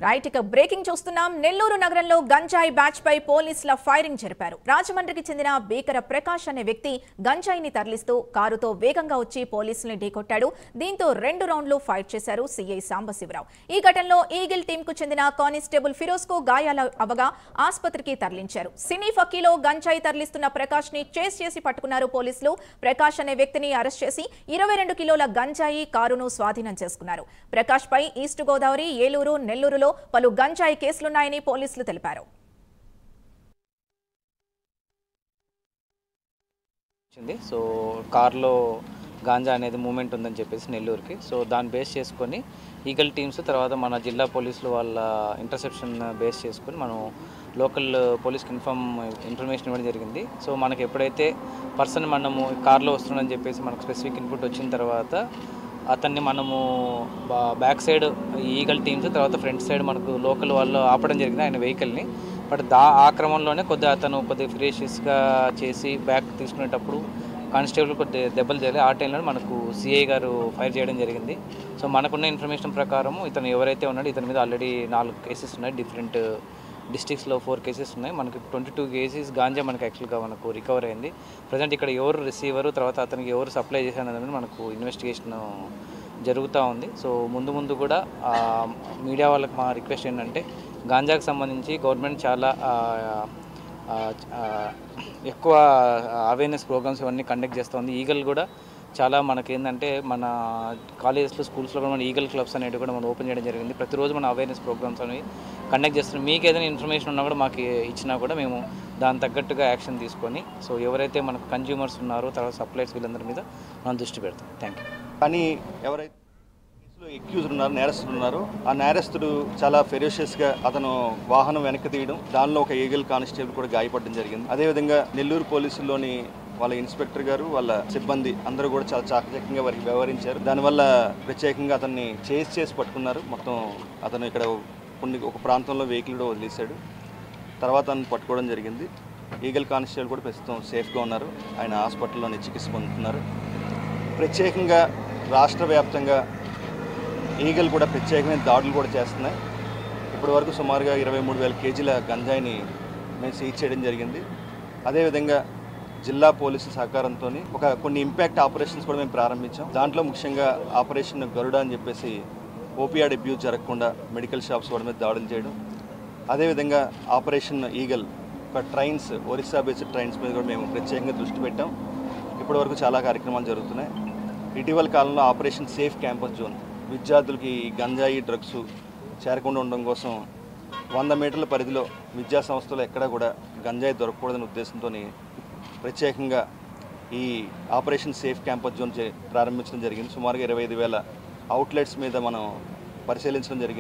Right ఇక breaking చూస్తున్నాం. నెల్లూరు నగరంలో గంజాయి బ్యాచ్ పై పోలీసుల ఫైరింగ్ జరిపారు. రాజమండ్రికి చెందిన బీకర ప్రకాష్ అనే వ్యక్తి గంజాయిని తరలిస్తూ కారుతో వేగంగా వచ్చి పోలీసుల్ని ఢీకొట్టాడు. దీంతో 2 రౌండ్లు ఫైట్ చేశారు సీఐ సాంబశివరావు. ఈ ఘటనలో ఈగిల్ టీమ్ కు చెందిన కానిస్టేబుల్ ఫిరోజ్ కు గాయాలు అవగా ఆసుపత్రికి తరలించారు. సినీ ఫకీలో గంజాయి తరలిస్తున్న ప్రకాష్ ని చేస్ చేసి పట్టుకున్నారు పోలీసులు. ప్రకాష్ అనే వ్యక్తిని అరెస్ట్ చేసి 22 కిలోల గంజాయి కారును స్వాధీనం చేసుకున్నారు. ప్రకాష్ పై ఈస్ట్ గోదావరి, ఏలూరు, నెల్లూరులో పలు గంజాయి కేసులున్నాయని పోలీసులు తెలిపారు. సో కార్లో గాంజా అనేది మూమెంట్ ఉందని చెప్పేసి నెల్లూరుకి, సో దాన్ని బేస్ చేసుకొని ఈగల్ టీమ్స్ తర్వాత మన జిల్లా పోలీసులు వాళ్ళ ఇంటర్సెప్షన్ బేస్ చేసుకొని మనం లోకల్ పోలీస్కి ఇన్ఫర్మేషన్ ఇవ్వడం జరిగింది. సో మనకి ఎప్పుడైతే పర్సన్ మనము కార్లో వస్తుందని చెప్పేసి మనకు స్పెసిఫిక్ ఇన్పుట్ వచ్చిన తర్వాత అతన్ని మనము బ్యాక్ సైడ్ ఈగల్ టీమ్స్ తర్వాత ఫ్రంట్ సైడ్ మనకు లోకల్ వాళ్ళు ఆపడం జరిగింది ఆయన వెహికల్ని. బట్ ఆ క్రమంలోనే అతను కొద్దిగా ఫిరేషియస్గా చేసి బ్యాక్ తీసుకునేటప్పుడు కానిస్టేబుల్ కొద్ది దెబ్బలు జరిగాయి. ఆ టైంలో మనకు సిఐ గారు ఫైర్ చేయడం జరిగింది. సో మనకున్న ఇన్ఫర్మేషన్ ప్రకారం ఇతను ఎవరైతే ఉన్నాడో ఇతని మీద ఆల్రెడీ 4 కేసెస్ ఉన్నాయి. డిఫరెంట్ డిస్ట్రిక్ట్స్లో 4 కేసెస్ ఉన్నాయి. మనకి 22 కేసెస్ గాంజా మనకు యాక్చువల్గా మనకు రికవర్ అయింది. ప్రజెంట్ ఇక్కడ ఎవరు రిసీవరు తర్వాత అతనికి ఎవరు సప్లై చేశారు అనేది మనకు ఇన్వెస్టిగేషన్ జరుగుతూ ఉంది. సో ముందు కూడా మీడియా వాళ్ళకి మా రిక్వెస్ట్ ఏంటంటే గాంజాకి సంబంధించి గవర్నమెంట్ చాలా ఎక్కువ అవేర్నెస్ ప్రోగ్రామ్స్ ఇవన్నీ కండక్ట్ చేస్తుంది. ఈగల్ కూడా చాలా మనకి ఏంటంటే మన కాలేజెస్లో స్కూల్స్లో కూడా మన ఈగల్ క్లబ్స్ అనేవి కూడా మనం ఓపెన్ చేయడం జరిగింది. ప్రతిరోజు మన అవేర్నెస్ ప్రోగ్రామ్స్ అనేవి కండక్ట్ చేస్తున్నాం. మీకు ఏదైనా ఇన్ఫర్మేషన్ ఉన్నా కూడా మాకు ఇచ్చినా కూడా మేము దాని తగ్గట్టుగా యాక్షన్ తీసుకొని సో ఎవరైతే మనకు కన్జ్యూమర్స్ ఉన్నారో తర్వాత సప్లైర్స్ వీళ్ళందరి మీద మనం దృష్టి పెడతాం. Thank you. కానీ ఎవరైతే ఎక్యూజ్డ్ ఉన్నారు, నేరస్తులు ఉన్నారు, ఆ నేరస్తుడు చాలా ఫెరోషియస్గా అతను వాహనం వెనక్కి తీయడం, దానిలో ఒక ఈగల్ కానిస్టేబుల్ కూడా గాయపడడం జరిగింది. అదేవిధంగా నెల్లూరు పోలీసుల్లోని వాళ్ళ ఇన్స్పెక్టర్ గారు వాళ్ళ సిబ్బంది అందరూ కూడా చాలా చాకచక్యంగా వారికి వ్యవహరించారు. దానివల్ల ప్రత్యేకంగా అతన్ని చేసి పట్టుకున్నారు. మొత్తం అతను ఇక్కడ ఒక ప్రాంతంలో వెహికల్ కూడా వదిలేశాడు. తర్వాత అతను పట్టుకోవడం జరిగింది. ఈగల్ కానిస్టేబుల్ కూడా ప్రస్తుతం సేఫ్గా ఉన్నారు. ఆయన హాస్పిటల్లోని చికిత్స పొందుతున్నారు. ప్రత్యేకంగా రాష్ట్ర వ్యాప్తంగా ఈగల్ కూడా ప్రత్యేకమైన దాడులు కూడా చేస్తున్నాయి. ఇప్పటి వరకు సుమారుగా 23,000 కేజీల గంజాయిని మేము సీజ్ చేయడం జరిగింది. అదేవిధంగా జిల్లా పోలీసు సహకారంతో కొన్ని ఇంపాక్ట్ ఆపరేషన్స్ కూడా మేము ప్రారంభించాం. దాంట్లో ముఖ్యంగా ఆపరేషన్ గరుడ అని చెప్పేసి ఓపీఆర్ అబ్యూజ్ జరగకుండా మెడికల్ షాప్స్ వాడి మీద దాడులు చేయడం, అదేవిధంగా ఆపరేషన్ ఈగల్ ఒక ట్రైన్స్ ఒరిస్సా బేస్డ్ ట్రైన్స్ మీద కూడా మేము ప్రత్యేకంగా దృష్టి పెట్టాం. ఇప్పటి వరకు చాలా కార్యక్రమాలు జరుగుతున్నాయి. ఇటీవల కాలంలో ఆపరేషన్ సేఫ్ క్యాంపస్ జోన్ విద్యార్థులకి గంజాయి డ్రగ్స్ చేరకుండా ఉండడం కోసం 100 మీటర్ల పరిధిలో విద్యా సంస్థలు ఎక్కడా కూడా గంజాయి దొరకకూడదనే ఉద్దేశంతో ప్రత్యేకంగా ఈ ఆపరేషన్ సేఫ్ క్యాంపస్ జోన్ ప్రారంభించడం జరిగింది. సుమారుగా 25,000 అవుట్లెట్స్ మీద మనం పరిశీలించడం జరిగింది.